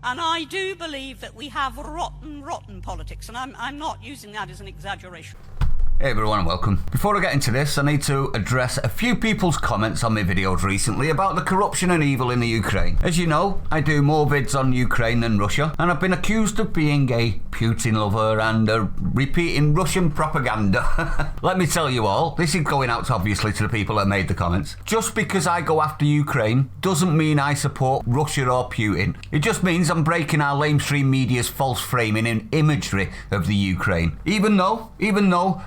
And I do believe that we have rotten politics, and I'm not using that as an exaggeration. Hey everyone and welcome. Before I get into this, I need to address a few people's comments on my videos recently about the corruption and evil in the Ukraine. As you know, I do more vids on Ukraine than Russia, and I've been accused of being a Putin lover and repeating Russian propaganda. Let me tell you all, this is going out obviously to the people that made the comments. Just because I go after Ukraine doesn't mean I support Russia or Putin. It just means I'm breaking our lamestream media's false framing and imagery of the Ukraine. Even though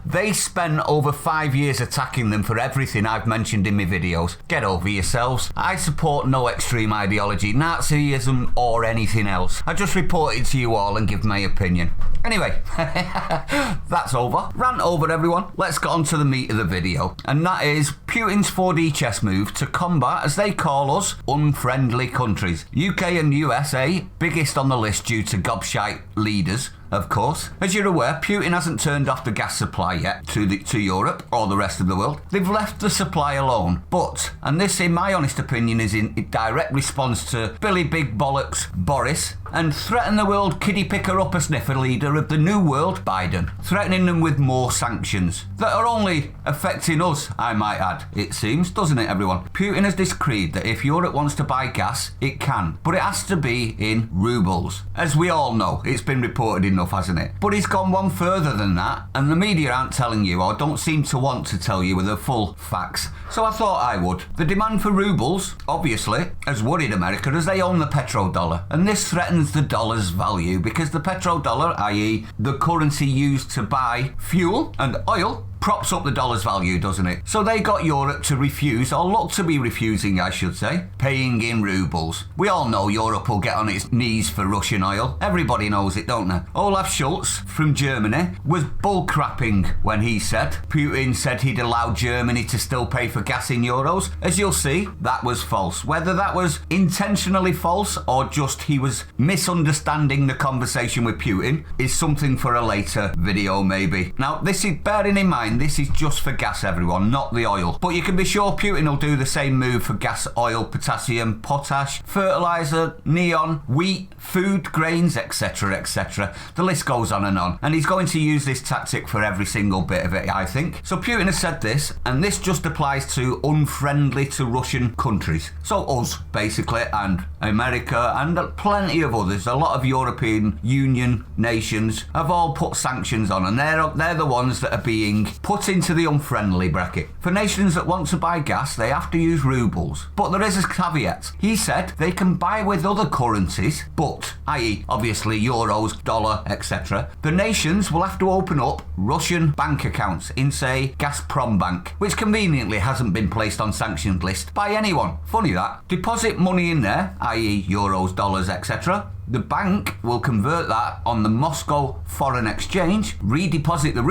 they spent over 5 years attacking them for everything I've mentioned in my videos. Get over yourselves. I support no extreme ideology, Nazism or anything else. I just report it to you all and give my opinion. Anyway, that's over. Rant over everyone. Let's get on to the meat of the video. And that is Putin's 4D chess move to combat, as they call us, unfriendly countries. UK and USA, biggest on the list due to gobshite leaders. Of course. As you're aware, Putin hasn't turned off the gas supply yet to Europe or the rest of the world. They've left the supply alone. But, and this in my honest opinion is in direct response to Billy Big Bollocks Boris and threaten the world kiddie picker upper sniffer leader of the new world, Biden, threatening them with more sanctions that are only affecting us, I might add, it seems, doesn't it everyone? Putin has decreed that if Europe wants to buy gas, it can, but it has to be in rubles. As we all know, it's been reported enough, hasn't it? But he's gone one further than that, and the media aren't telling you, or don't seem to want to tell you, with the full facts. So I thought I would. The demand for rubles, obviously, has worried America as they own the petrodollar, and this threatens the dollar's value because the petrodollar, i.e. the currency used to buy fuel and oil, props up the dollar's value, doesn't it? So they got Europe to refuse, or look to be refusing, I should say, paying in rubles. We all know Europe will get on its knees for Russian oil. Everybody knows it, don't they? Olaf Scholz from Germany was bullcrapping when he said Putin said he'd allow Germany to still pay for gas in euros. As you'll see, that was false. Whether that was intentionally false or just he was misunderstanding the conversation with Putin is something for a later video maybe. Now, this is bearing in mind this is just for gas, everyone, not the oil. But you can be sure Putin will do the same move for gas, oil, potassium, potash, fertilizer, neon, wheat, food, grains, etc, etc. The list goes on. And he's going to use this tactic for every single bit of it, I think. So Putin has said this, and this just applies to unfriendly to Russian countries. So us, basically, and America, and plenty of others. A lot of European Union nations have all put sanctions on, and they're the ones that are being put into the unfriendly bracket. For nations that want to buy gas, they have to use rubles. But there is a caveat. He said they can buy with other currencies, but, i.e. obviously euros, dollar, etc. The nations will have to open up Russian bank accounts in, say, Gazprom Bank, which conveniently hasn't been placed on sanctions list by anyone. Funny that. Deposit money in there, i.e. euros, dollars, etc. The bank will convert that on the Moscow foreign exchange, redeposit the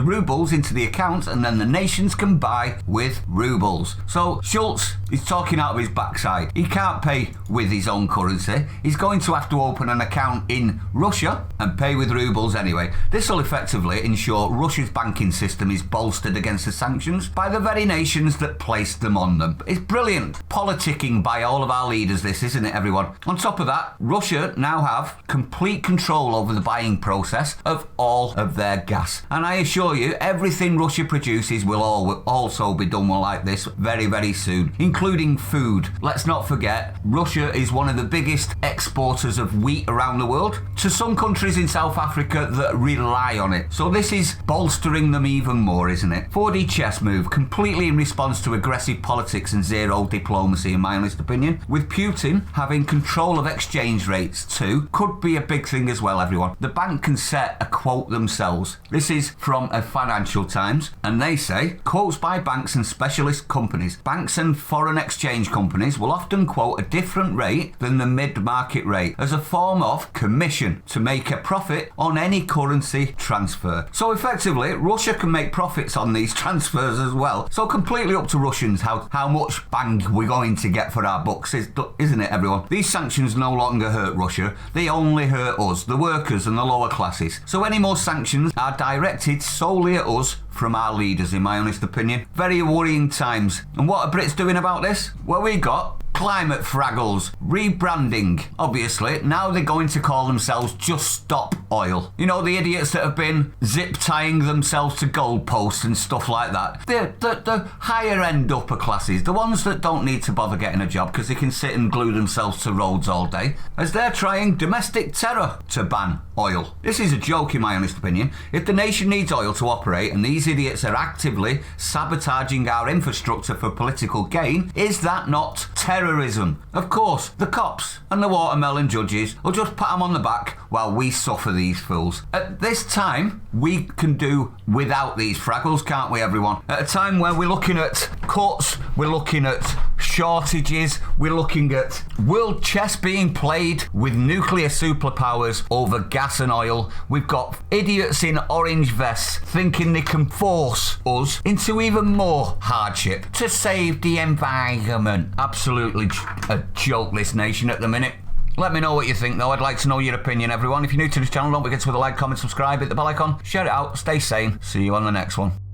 rubles into the account, and then the nations can buy with rubles. So Scholz is talking out of his backside. He can't pay with his own currency. He's going to have to open an account in Russia and pay with rubles anyway. This will effectively ensure Russia's banking system is bolstered against the sanctions by the very nations that placed them on them. It's brilliant politicking by all of our leaders, this, isn't it, everyone? On top of that, Russia now have complete control over the buying process of all of their gas. And I assure you, everything Russia produces will also be done like this very, very soon, including food. Let's not forget, Russia is one of the biggest exporters of wheat around the world to some countries in South Africa that rely on it. So this is bolstering them even more, isn't it? 4D chess move, completely in response to aggressive politics and zero diplomacy, in my honest opinion. With Putin having control of exchange rates too, could be a big thing as well, everyone. The bank can set a quote themselves. This is from a Financial Times, and they say, quotes by banks and specialist companies. Banks and foreign exchange companies will often quote a different rate than the mid-market rate as a form of commission to make a profit on any currency transfer. So effectively, Russia can make profits on these transfers as well. So completely up to Russians how much bang we're going to get for our bucks, isn't it, everyone? These sanctions no longer hurt Russia. They only hurt us, the workers and the lower classes. So any more sanctions are directed solely at us from our leaders, in my honest opinion. Very worrying times. And what are Brits doing about this? Well, we got climate fraggles, rebranding. Obviously, now they're going to call themselves Just Stop Oil. You know, the idiots that have been zip tying themselves to goalposts and stuff like that. The higher end upper classes, the ones that don't need to bother getting a job because they can sit and glue themselves to roads all day, as they're trying domestic terror to ban oil. This is a joke in my honest opinion. If the nation needs oil to operate and these idiots are actively sabotaging our infrastructure for political gain, is that not terrorism? Of course, the cops and the watermelon judges will just pat them on the back while we suffer these fools. At this time, we can do without these fraggles, can't we, everyone? At a time where we're looking at cuts, we're looking at shortages, we're looking at world chess being played with nuclear superpowers over gas and oil. We've got idiots in orange vests thinking they can force us into even more hardship to save the environment. Absolutely a joke, this nation at the minute. Let me know what you think though. I'd like to know your opinion, everyone. If you're new to this channel, don't forget to hit the like, comment, subscribe, hit the bell icon, share it out, stay sane. See you on the next one.